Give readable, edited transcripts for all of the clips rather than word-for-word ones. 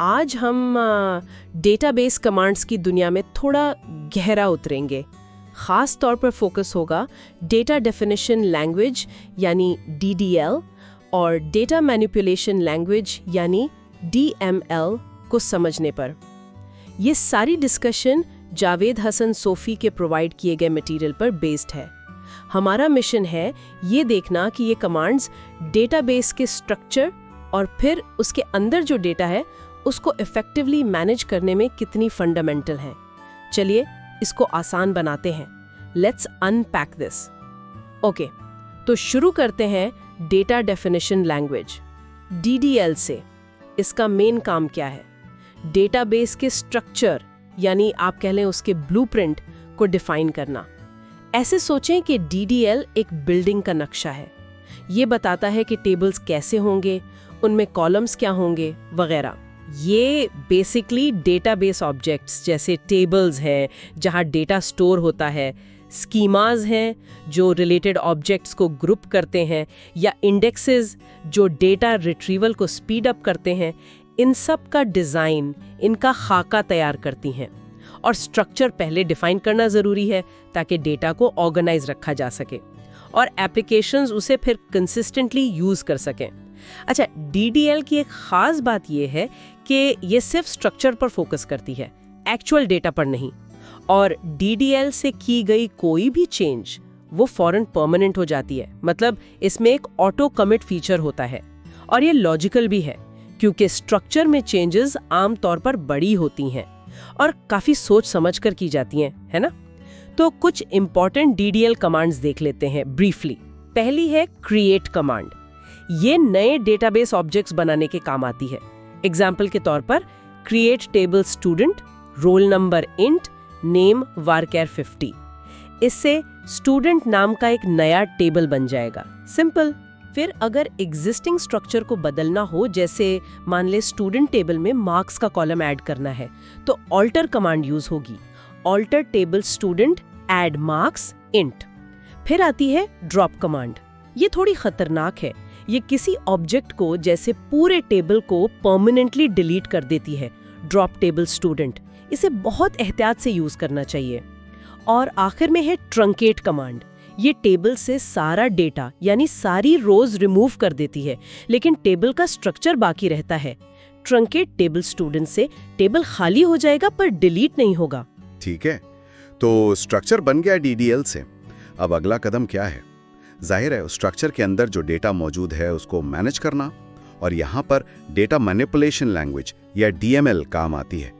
आज हम database commands की दुनिया में थोड़ा गहरा उतरेंगे। खास तौर पर फोकस होगा डेटा डेफिनेशन लैंग्वेज यानी DDL और डेटा मैनिपुलेशन लैंग्वेज यानी DML को समझने पर। ये सारी डिस्कशन जावेद हसन सोफी के प्रोवाइड किए गए मटेरियल पर बेस्ड है। हमारा मिशन है ये देखना कि ये कमांड्स डेटाबेस के स्ट्रक्चर और फिर उसके अंदर जो डेटा है उसको इफेक्टिवली मैनेज करने में कितनी फंडामेंटल हैं। चलिए इसको आसान बनाते हैं। Let's unpack this. ओके, तो शुरू करते हैं डेटा डेफिनेशन लैंग्वेज DDL से। इसका मेन काम क्या है? डेटाबेस के स्ट्रक्चर यानी आप कह लें उसके ब्लूप्रिंट को डिफाइन करना। ऐसे सोचें कि DDL एक बिल्डिंग का नक्शा है। ये बताता है कि टेबल्स कैसे होंगे, उनमें कॉलम्स क्या होंगे वगैरह। ये बेसिकली डेटाबेस ऑब्जेक्ट्स जैसे टेबल्स हैं जहां डेटा स्टोर होता है, स्कीमाज हैं जो रिलेटेड ऑब्जेक्ट्स को ग्रुप करते हैं, या इंडेक्सेस जो डेटा रिट्रीवल को स्पीड अप करते हैं। इन सब का डिज़ाइन, इनका खाका तैयार करती हैं। और स्ट्रक्चर पहले डिफाइन करना ज़रूरी है ताकि डेटा को ऑर्गेनाइज रखा जा सके और एप्लीकेशंस उसे फिर कंसिस्टेंटली यूज़ कर सकें। अच्छा, DDL की एक ख़ास बात यह है कि ये सिर्फ स्ट्रक्चर पर फोकस करती है, एक्चुअल डेटा पर नहीं। और DDL से की गई कोई भी चेंज वो फौरन परमानेंट हो जाती है। मतलब इसमें एक ऑटो कमिट फीचर होता है और ये लॉजिकल भी है क्योंकि स्ट्रक्चर में चेंजेस आमतौर पर बड़ी होती हैं और काफ़ी सोच समझ कर की जाती हैं, है ना? तो कुछ इंपॉर्टेंट DDL कमांड्स देख लेते हैं ब्रीफली। पहली है क्रिएट कमांड। ये नए डेटाबेस ऑब्जेक्ट्स बनाने के काम आती है। एग्जाम्पल के तौर पर create table student, roll number int, name varchar 50। इससे स्टूडेंट नाम का एक नया टेबल बन जाएगा। सिंपल। फिर अगर एग्जिस्टिंग स्ट्रक्चर को बदलना हो, जैसे मान ले स्टूडेंट टेबल में मार्क्स का कॉलम ऐड करना है, तो ऑल्टर कमांड यूज होगी। Alter table student add marks int. फिर आती है ड्रॉप कमांड। ये थोड़ी खतरनाक है। ये किसी ऑब्जेक्ट को, जैसे पूरे टेबल को, परमानेंटली डिलीट कर देती है। Drop table student. इसे बहुत एहतियात से यूज करना चाहिए। और आखिर में है ट्रंकेट कमांड। ये टेबल से सारा डेटा यानी सारी रोज रिमूव कर देती है, लेकिन टेबल का स्ट्रक्चर बाकी रहता है। ट्रंकेट टेबल स्टूडेंट से टेबल खाली हो जाएगा पर डिलीट नहीं होगा। ठीक है, तो स्ट्रक्चर बन गया DDL से। अब अगला कदम क्या है? जाहिर है, स्ट्रक्चर के अंदर जो डेटा मौजूद है उसको मैनेज करना। और यहाँ पर डेटा मैनिपुलेशन लैंग्वेज या DML काम आती है।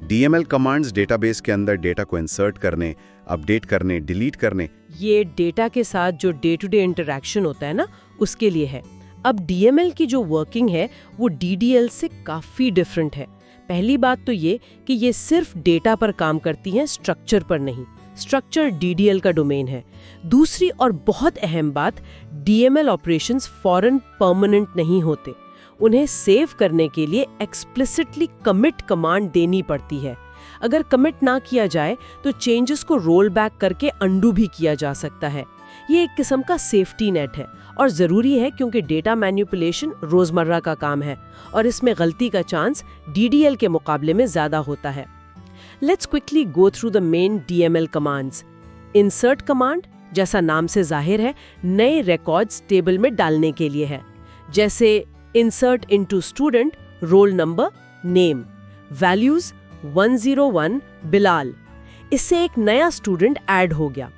DML कमांड्स डेटाबेस के अंदर डेटा को इंसर्ट करने, अपडेट करने, डिलीट करने। ये डेटा के साथ जो डे टू डे इंटरेक्शन होता है ना, उसके लिए है। अब DML की जो वर्किंग है वो DDL से काफ़ी डिफरेंट है। पहली बात तो ये कि ये सिर्फ डेटा पर काम करती है, स्ट्रक्चर पर नहीं। स्ट्रक्चर DDL का डोमेन है। दूसरी और बहुत अहम बात, DML ऑपरेशंस फौरन परमानेंट नहीं होते। उन्हें सेव करने के लिए एक्सप्लिसिटली कमिट कमांड देनी पड़ती है। अगर कमिट ना किया जाए तो चेंजेस को रोल बैक करके अंडू भी किया जा सकता है। ये एक किस्म का सेफ्टी नेट है और ज़रूरी है क्योंकि डेटा मैनिपुलेशन रोज़मर्रा का काम है और इसमें गलती का चांस DDL के मुकाबले में ज़्यादा होता है। Let's quickly go through the main DML commands. Insert command, जैसा नाम से जाहिर है, नए रिकॉर्ड्स टेबल में डालने के लिए है। जैसे insert into student, roll number, name, values 101 Bilal. इससे एक नया स्टूडेंट ऐड हो गया।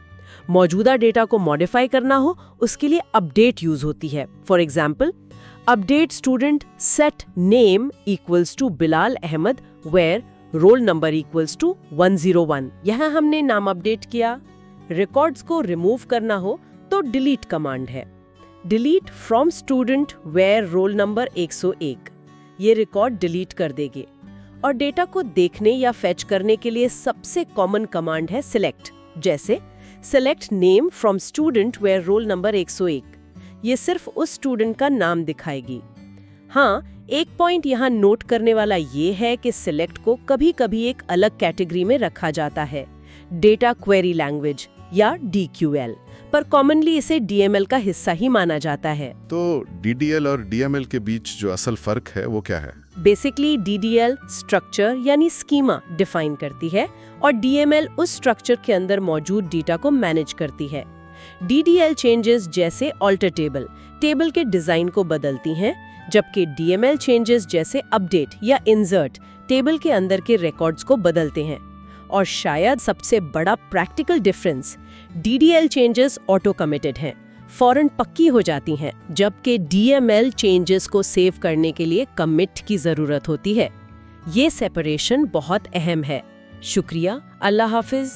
मौजूदा डेटा को मॉडिफाई करना हो, उसके लिए अपडेट यूज होती है। For example, update student set name equals to Bilal Ahmad where roll number equals to 101। यहाँ हमने नाम अपडेट किया। रिकॉर्ड्स को रिमूव करना हो तो डिलीट कमांड है। Delete from student where roll number 101। ये रिकॉर्ड डिलीट कर देगी। और डेटा को देखने या फेच करने के लिए सबसे कॉमन कमांड है सिलेक्ट। जैसे select name from student where roll number 101। ये सिर्फ उस स्टूडेंट का नाम दिखाएगी। हाँ, एक पॉइंट यहाँ नोट करने वाला ये है कि सिलेक्ट को कभी कभी एक अलग कैटेगरी में रखा जाता है, डेटा क्वेरी लैंग्वेज या DQL। पर कॉमनली इसे DML का हिस्सा ही माना जाता है। तो DDL और DML के बीच जो असल फर्क है वो क्या है? बेसिकली DDL स्ट्रक्चर यानी स्कीमा डिफाइन करती है और DML उस स्ट्रक्चर के अंदर मौजूद डेटा को मैनेज करती है। DDL चेंजेस जैसे ऑल्टर टेबल के डिजाइन को बदलती हैं, जबकि DML चेंजेस जैसे अपडेट या इंसर्ट टेबल के अंदर के रिकॉर्ड्स को बदलते हैं। और शायद सबसे बड़ा practical difference, DDL changes auto committed हैं, फौरन पक्की हो जाती हैं, जबकि DML चेंजेस को सेव करने के लिए कमिट की जरूरत होती है। ये सेपरेशन बहुत अहम है। शुक्रिया, अल्लाह हाफिज।